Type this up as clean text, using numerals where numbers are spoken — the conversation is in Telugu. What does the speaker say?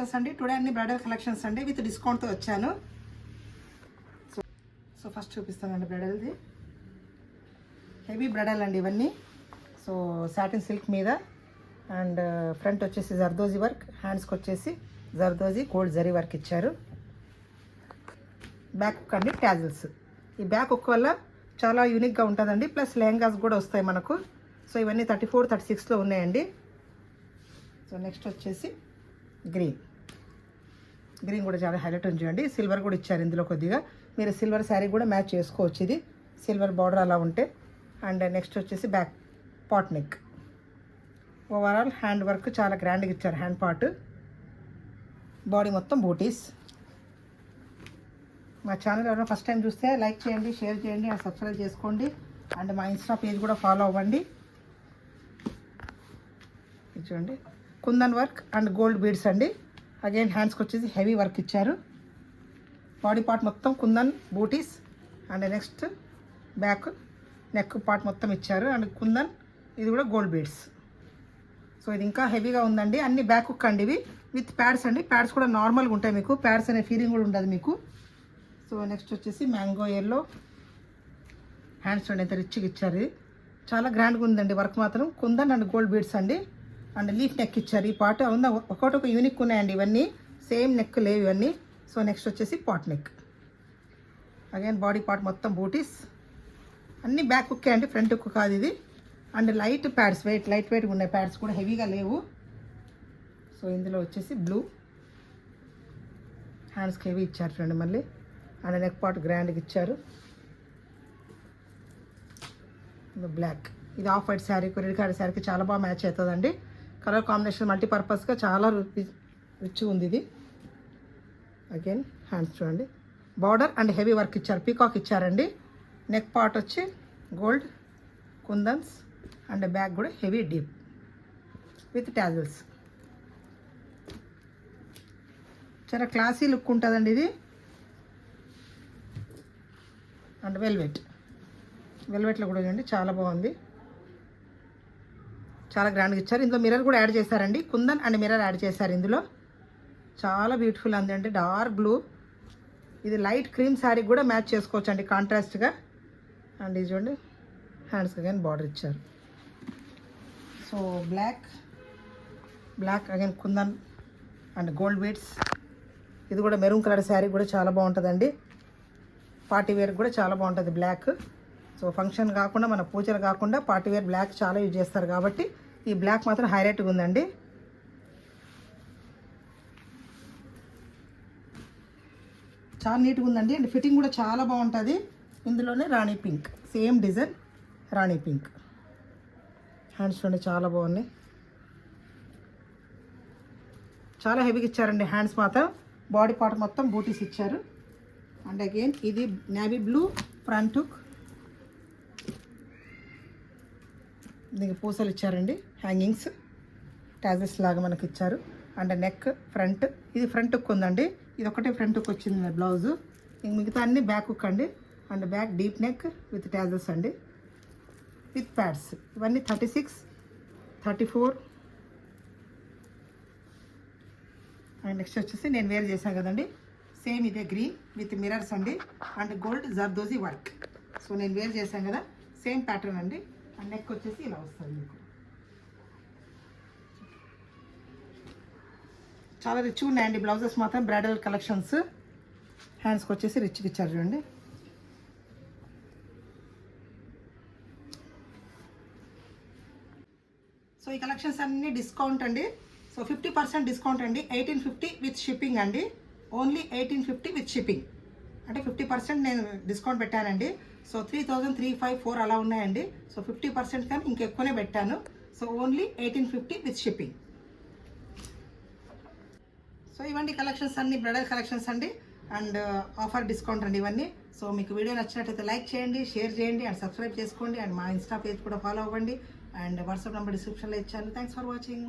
కలెక్షన్స్ అండి. టుడే అన్ని బ్రైడల్ కలెక్షన్స్ అండి, విత్ డిస్కౌంట్తో వచ్చాను. సో ఫస్ట్ చూపిస్తానండి బ్రైడల్ది. హెవీ బ్రైడల్ అండి ఇవన్నీ. సో సాటిన్ సిల్క్ మీద అండ్ ఫ్రంట్ వచ్చేసి జర్దోజీ వర్క్, హ్యాండ్స్కి వచ్చేసి జర్దోజీ గోల్డ్ జరీ వర్క్ ఇచ్చారు. బ్యాక్ హుక్ అండి, ట్యాజిల్స్. ఈ బ్యాక్ హుక్ వల్ల చాలా యూనిక్గా ఉంటుందండి. ప్లస్ లెహంగాస్ కూడా వస్తాయి మనకు. సో ఇవన్నీ 34, 36లో ఉన్నాయండి. సో నెక్స్ట్ వచ్చేసి గ్రీన్ కూడా చాలా హైలైట్ ఉంచండి. సిల్వర్ కూడా ఇచ్చారు ఇందులో కొద్దిగా. మీరు సిల్వర్ శారీ కూడా మ్యాచ్ చేసుకోవచ్చు, ఇది సిల్వర్ బార్డర్ అలా ఉంటే. అండ్ నెక్స్ట్ వచ్చేసి back pot neck. Overall hand work చాలా గ్రాండ్గా ఇచ్చారు. హ్యాండ్ పార్ట్, బాడీ మొత్తం బూటీస్. మా ఛానల్ ఎవరైనా ఫస్ట్ టైం చూస్తే లైక్ చేయండి, షేర్ చేయండి అండ్ సబ్స్క్రైబ్ చేసుకోండి. అండ్ మా ఇన్స్టా పేజ్ కూడా ఫాలో అవ్వండి. చూడండి Kundan work and gold beads అండి. అగైన్ హ్యాండ్స్కి వచ్చేసి హెవీ వర్క్ ఇచ్చారు. బాడీ పార్ట్ మొత్తం Kundan booties. And next back neck part మొత్తం ఇచ్చారు. అండ్ కుందన్ ఇది కూడా గోల్డ్ బీడ్స్. సో ఇది ఇంకా హెవీగా ఉందండి. అన్ని బ్యాక్ హుక్ అండి ఇవి, విత్ ప్యాడ్స్ అండి. ప్యాడ్స్ కూడా నార్మల్గా ఉంటాయి, మీకు ప్యాడ్స్ అనే ఫీలింగ్ కూడా ఉండదు మీకు. సో నెక్స్ట్ వచ్చేసి మ్యాంగో ఎల్లో. హ్యాండ్స్ చూడండి ఎంత రిచ్గా ఇచ్చారు. ఇది చాలా గ్రాండ్గా ఉందండి వర్క్ మాత్రం. కుందన్ అండ్ గోల్డ్ బీడ్స్ అండి. అండ్ లీఫ్ నెక్ ఇచ్చారు. ఈ పార్ట్ అవునా ఒకటి యూనిక్ ఉన్నాయండి ఇవన్నీ, సేమ్ నెక్ లేవు ఇవన్నీ. సో నెక్స్ట్ వచ్చేసి pot neck. Again body part మొత్తం బూటీస్. అన్నీ బ్యాక్ హుక్కే అండి, ఫ్రంట్ హుక్ కాదు ఇది. అండ్ లైట్ ప్యాడ్స్, లైట్ వెయిట్గా ఉన్నాయి ప్యాడ్స్ కూడా, హెవీగా లేవు. సో ఇందులో వచ్చేసి బ్లూ హ్యాండ్స్కి హెవీ ఇచ్చారు చూడండి మళ్ళీ. అండ్ నెక్ పార్ట్ గ్రాండ్గా ఇచ్చారు. బ్లాక్, ఇది off white sari, red colour శారీకి చాలా బాగా మ్యాచ్ అవుతుందండి. కలర్ కాంబినేషన్ మల్టీపర్పస్గా చాలా రిచ్ ఉంది ఇది. అగైన్ హ్యాండ్స్ చూడండి, బార్డర్ అండ్ హెవీ వర్క్ ఇచ్చారు, పీకాక్ ఇచ్చారండి. నెక్ పార్ట్ వచ్చి గోల్డ్ కుందన్స్ అండ్ బ్యాక్ కూడా హెవీ డీప్ విత్ టాజిల్స్. చాలా క్లాసీ లుక్ ఉంటుందండి ఇది. అండ్ వెల్వెట్లో కూడా చూడండి చాలా బాగుంది, చాలా గ్రాండ్గా ఇచ్చారు. ఇందులో మిర్రర్ కూడా యాడ్ చేశారండి, కుందన్ అండ్ మిర్రర్ యాడ్ చేశారు ఇందులో. చాలా బ్యూటిఫుల్ ఉంది అంటే డార్క్ బ్లూ. ఇది లైట్ క్రీమ్ శారీ కూడా మ్యాచ్ చేసుకోవచ్చు అండి కాంట్రాస్ట్గా. అండ్ ఇది చూడండి హ్యాండ్స్కి అగైన్ బార్డర్ ఇచ్చారు. So black again kundan and gold beads. ఇది కూడా మెరూన్ కలర్ శారీ కూడా చాలా బాగుంటుందండి. పార్టీ వేర్ కూడా చాలా బాగుంటుంది బ్లాక్. సో ఫంక్షన్ కాకుండా మన పూజలు కాకుండా పార్టీ వేర్ బ్లాక్ చాలా యూజ్ చేస్తారు కాబట్టి ఈ బ్లాక్ మాత్రం హైలైట్గా ఉందండి. చాలా నీట్గా ఉందండి. అండ్ ఫిట్టింగ్ కూడా చాలా బాగుంటుంది. ఇందులోనే రాణి పింక్, సేమ్ డిజైన్ రాణి పింక్. హ్యాండ్స్ చూడండి చాలా బాగున్నాయి, చాలా హెవీగా ఇచ్చారండి హ్యాండ్స్ మాత్రం. బాడీ పార్ట్ మొత్తం బూటీస్ ఇచ్చారు. అండ్ అగైన్ ఇది నేవీ బ్లూ ఫ్రంట్ హుక్, దీనికి పూసలు ఇచ్చారండి, హ్యాంగింగ్స్ టాజెస్ లాగా మనకి ఇచ్చారు. అండ్ నెక్ ఫ్రంట్, ఇది ఫ్రంట్ హుక్ ఉందండి, ఇది ఒకటే ఫ్రంట్ హుక్ వచ్చింది బ్లౌజు. మిగతా అన్ని బ్యాక్ హుక్ అండి. And back deep neck with టాజెస్ అండి, విత్ ప్యాడ్స్. ఇవన్నీ 36, 34. అండ్ నెక్స్ట్ వచ్చేసి నేను వేర్ చేశాను కదండి, సేమ్ ఇదే గ్రీన్ విత్ మిరర్స్ అండి and gold zardozi work. So నేను వేర్ చేశాను కదా, సేమ్ ప్యాటర్న్ అండి. అండ్ నెక్ వచ్చేసి ఇలా వస్తుంది మీకు. చాలా రిచ్గా ఉన్నాయండి బ్లౌజెస్ మాత్రం, బ్రైడల్ కలెక్షన్స్. హ్యాండ్స్కి వచ్చేసి రిచ్గా ఇచ్చారు చూడండి. సో ఈ కలెక్షన్స్ అన్నీ డిస్కౌంట్ అండి. సో 50% డిస్కౌంట్ అండి. 1850 విత్ షిప్పింగ్ అండి, ఓన్లీ 1850 విత్ షిప్పింగ్. అంటే 50% నేను డిస్కౌంట్ పెట్టానండి. సో 3354 అలా ఉన్నాయండి. సో 50% కానీ ఇంకెక్కువనే పెట్టాను. So only 1850 with shipping. So ఇవన్నీ కలెక్షన్స్ అన్ని బ్రైడల్ కలెక్షన్స్ అండి అండ్ ఆఫర్ డిస్కౌంట్ అండి ఇవన్నీ. సో మీకు వీడియో నచ్చినట్టయితే లైక్ చేయండి, షేర్ చేయండి అండ్ సబ్స్క్రైబ్ చేసుకోండి. అండ్ మా ఇన్స్టా పేజ్ కూడా ఫాలో అవ్వండి. అండ్ వాట్సాప్ నెంబర్ డిస్క్రిప్షన్లో ఇచ్చాను. Thanks for watching.